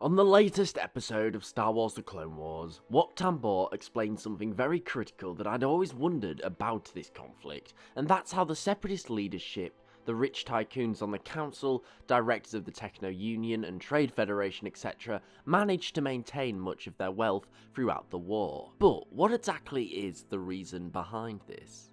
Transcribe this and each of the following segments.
On the latest episode of Star Wars The Clone Wars, Wat Tambor explained something very critical that I'd always wondered about this conflict, and that's how the Separatist leadership, the rich tycoons on the council, directors of the Techno-Union and Trade Federation, etc., managed to maintain much of their wealth throughout the war. But what exactly is the reason behind this?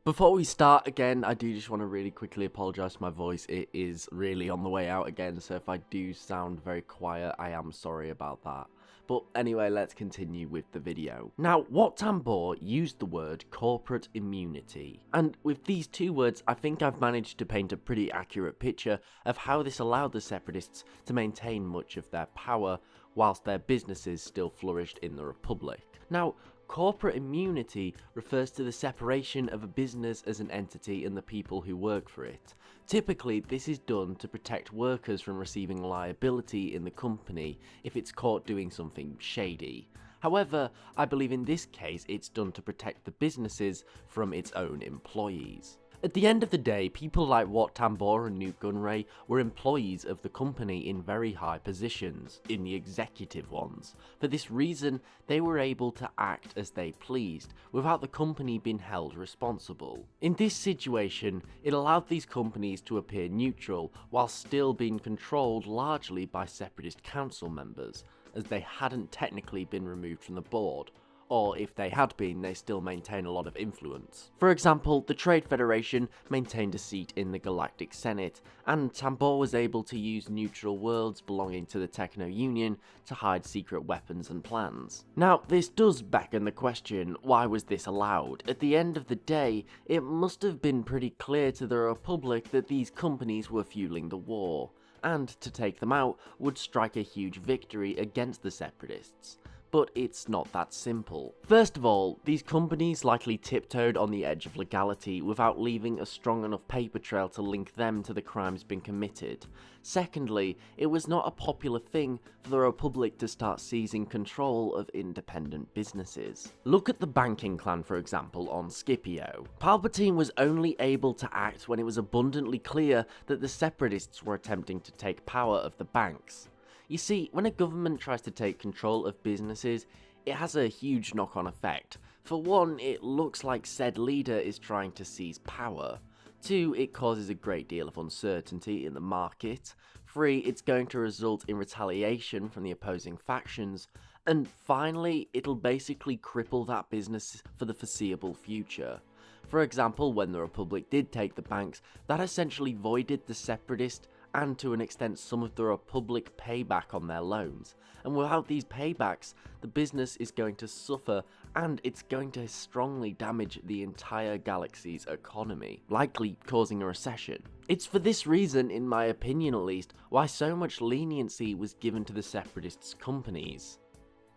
Before we start again, I do just want to really quickly apologise for my voice. It is really on the way out again, so if I do sound very quiet, I am sorry about that. But anyway, let's continue with the video. Now, Wat Tambor used the word corporate immunity, and with these two words, I think I've managed to paint a pretty accurate picture of how this allowed the Separatists to maintain much of their power, whilst their businesses still flourished in the Republic. Now, corporate immunity refers to the separation of a business as an entity and the people who work for it. Typically, this is done to protect workers from receiving liability in the company if it's caught doing something shady. However, I believe in this case it's done to protect the businesses from its own employees. At the end of the day, people like Wat Tambor and Newt Gunray were employees of the company in very high positions, in the executive ones. For this reason, they were able to act as they pleased, without the company being held responsible. In this situation, it allowed these companies to appear neutral, while still being controlled largely by Separatist council members, as they hadn't technically been removed from the board. Or if they had been, they still maintain a lot of influence. For example, the Trade Federation maintained a seat in the Galactic Senate, and Tambor was able to use neutral worlds belonging to the Techno-Union to hide secret weapons and plans. Now, this does beckon the question, why was this allowed? At the end of the day, it must have been pretty clear to the Republic that these companies were fueling the war, and to take them out would strike a huge victory against the Separatists. But it's not that simple. First of all, these companies likely tiptoed on the edge of legality without leaving a strong enough paper trail to link them to the crimes being committed. Secondly, it was not a popular thing for the Republic to start seizing control of independent businesses. Look at the banking clan, for example, on Scipio. Palpatine was only able to act when it was abundantly clear that the Separatists were attempting to take power of the banks. You see, when a government tries to take control of businesses, it has a huge knock-on effect. For one, it looks like said leader is trying to seize power. 2, it causes a great deal of uncertainty in the market. 3, it's going to result in retaliation from the opposing factions. And finally, it'll basically cripple that business for the foreseeable future. For example, when the Republic did take the banks, that essentially voided the Separatist and to an extent some of the Republic payback on their loans. And without these paybacks, the business is going to suffer and it's going to strongly damage the entire galaxy's economy, likely causing a recession. It's for this reason, in my opinion at least, why so much leniency was given to the Separatists' companies.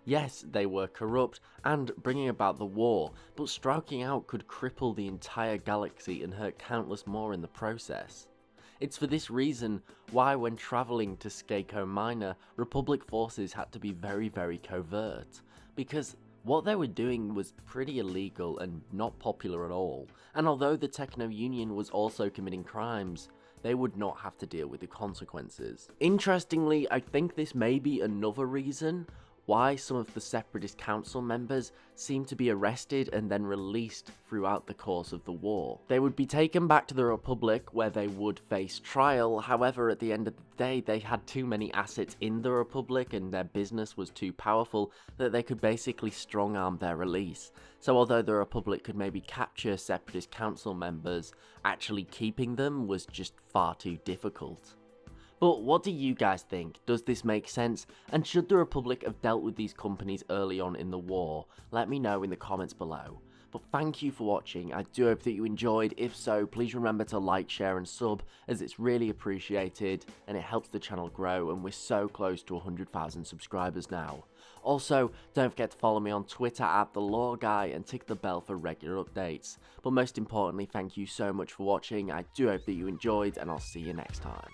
Yes, they were corrupt and bringing about the war, but striking out could cripple the entire galaxy and hurt countless more in the process. It's for this reason why when travelling to Skako Minor, Republic forces had to be very covert, because what they were doing was pretty illegal and not popular at all, and although the Techno-Union was also committing crimes, they would not have to deal with the consequences. Interestingly, I think this may be another reason why some of the Separatist council members seem to be arrested and then released throughout the course of the war. They would be taken back to the Republic where they would face trial, however at the end of the day they had too many assets in the Republic and their business was too powerful that they could basically strong-arm their release. So although the Republic could maybe capture Separatist council members, actually keeping them was just far too difficult. But what do you guys think? Does this make sense? And should the Republic have dealt with these companies early on in the war? Let me know in the comments below. But thank you for watching. I do hope that you enjoyed. If so, please remember to like, share and sub, as it's really appreciated and it helps the channel grow, and we're so close to 100,000 subscribers now. Also, don't forget to follow me on Twitter @TheLaw and tick the bell for regular updates. But most importantly, thank you so much for watching. I do hope that you enjoyed, and I'll see you next time.